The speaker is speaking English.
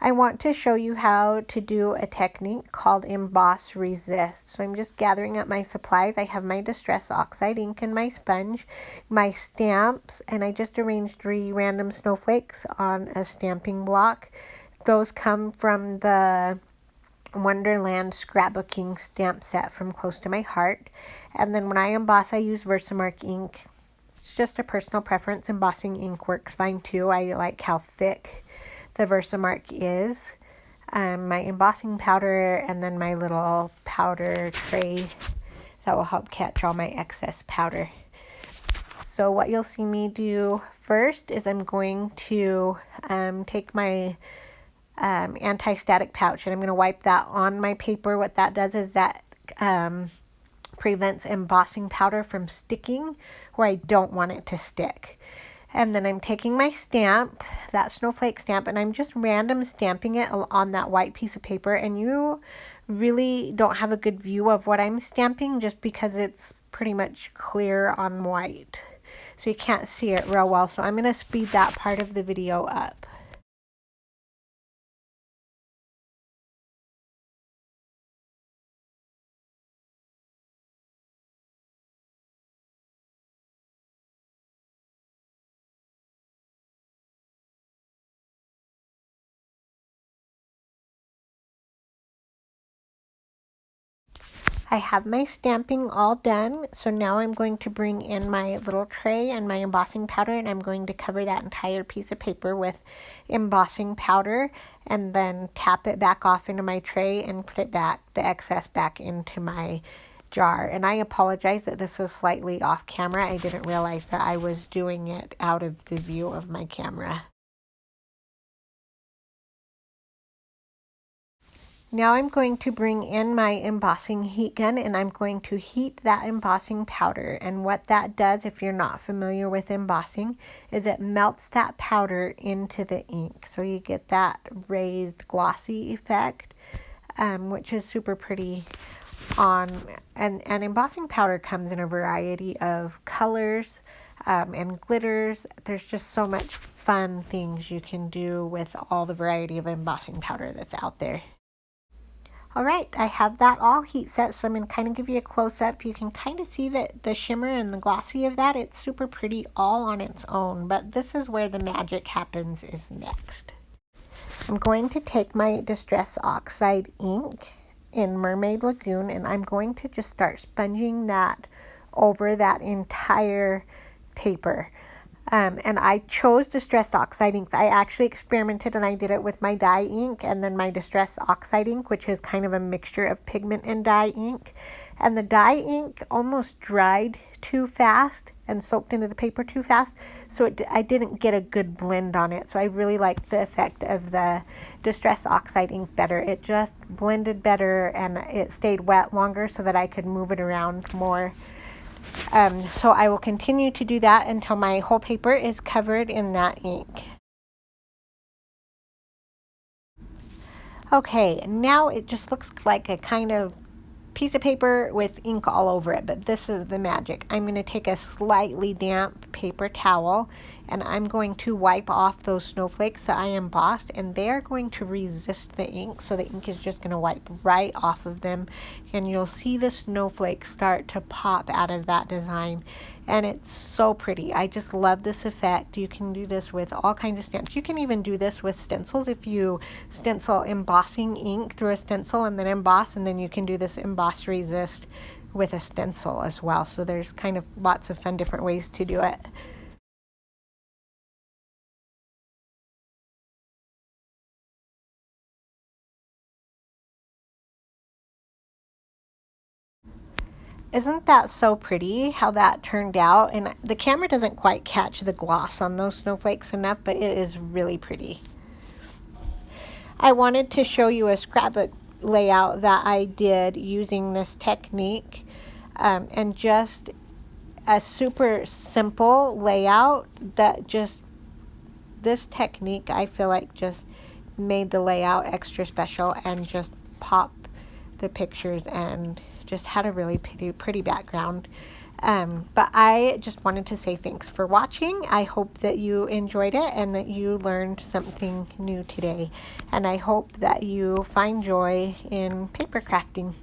I want to show you how to do a technique called Emboss Resist. So I'm just gathering up my supplies. I have my Distress Oxide ink and my sponge, my stamps, and I just arranged 3 random snowflakes on a stamping block. Those come from the Wonderland scrapbooking stamp set from Close to My Heart. And then when I emboss, I use Versamark ink. It's just a personal preference. Embossing ink works fine too. I like how thick the Versamark is. My embossing powder, and then my little powder tray that will help catch all my excess powder. So what you'll see me do first is I'm going to take my anti-static pouch and I'm going to wipe that on my paper. What that does is that prevents embossing powder from sticking where I don't want it to stick. And then I'm taking my stamp, that snowflake stamp, and I'm just random stamping it on that white piece of paper. And you really don't have a good view of what I'm stamping just because it's pretty much clear on white. So you can't see it real well. So I'm going to speed that part of the video up. I have my stamping all done, so now I'm going to bring in my little tray and my embossing powder, and I'm going to cover that entire piece of paper with embossing powder and then tap it back off into my tray and put it back, the excess back into my jar. And I apologize that this is slightly off camera. I didn't realize that I was doing it out of the view of my camera. Now I'm going to bring in my embossing heat gun and I'm going to heat that embossing powder. And what that does, if you're not familiar with embossing, is it melts that powder into the ink. So you get that raised glossy effect, which is super pretty on. And embossing powder comes in a variety of colors and glitters. There's just so much fun things you can do with all the variety of embossing powder that's out there. Alright, I have that all heat set, so I'm going to kind of give you a close-up. You can kind of see that the shimmer and the glossy of that. It's super pretty all on its own, but this is where the magic happens is next. I'm going to take my Distress Oxide ink in Mermaid Lagoon, and I'm going to just start sponging that over that entire paper. And I chose Distress Oxide inks. I actually experimented and I did it with my dye ink and then my Distress Oxide ink, which is kind of a mixture of pigment and dye ink. And the dye ink almost dried too fast and soaked into the paper too fast, so I didn't get a good blend on it. So I really liked the effect of the Distress Oxide ink better. It just blended better and it stayed wet longer so that I could move it around more. So I will continue to do that until my whole paper is covered in that ink. Okay, now it just looks like a kind of piece of paper with ink all over it, but this is the magic. I'm going to take a slightly damp paper towel and I'm going to wipe off those snowflakes that I embossed, and they are going to resist the ink, so the ink is just going to wipe right off of them, and you'll see the snowflakes start to pop out of that design, and it's so pretty. I just love this effect. You can do this with all kinds of stamps. You can even do this with stencils. If you stencil embossing ink through a stencil and then emboss, and then you can do this Emboss Resist with a stencil as well. So there's kind of lots of fun different ways to do it. Isn't that so pretty how that turned out? And the camera doesn't quite catch the gloss on those snowflakes enough, but it is really pretty. I wanted to show you a scrapbook layout that I did using this technique, and just a super simple layout that just, this technique I feel like just made the layout extra special and just pop the pictures and just had a really pretty background. But I just wanted to say thanks for watching. I hope that you enjoyed it and that you learned something new today. And I hope that you find joy in paper crafting.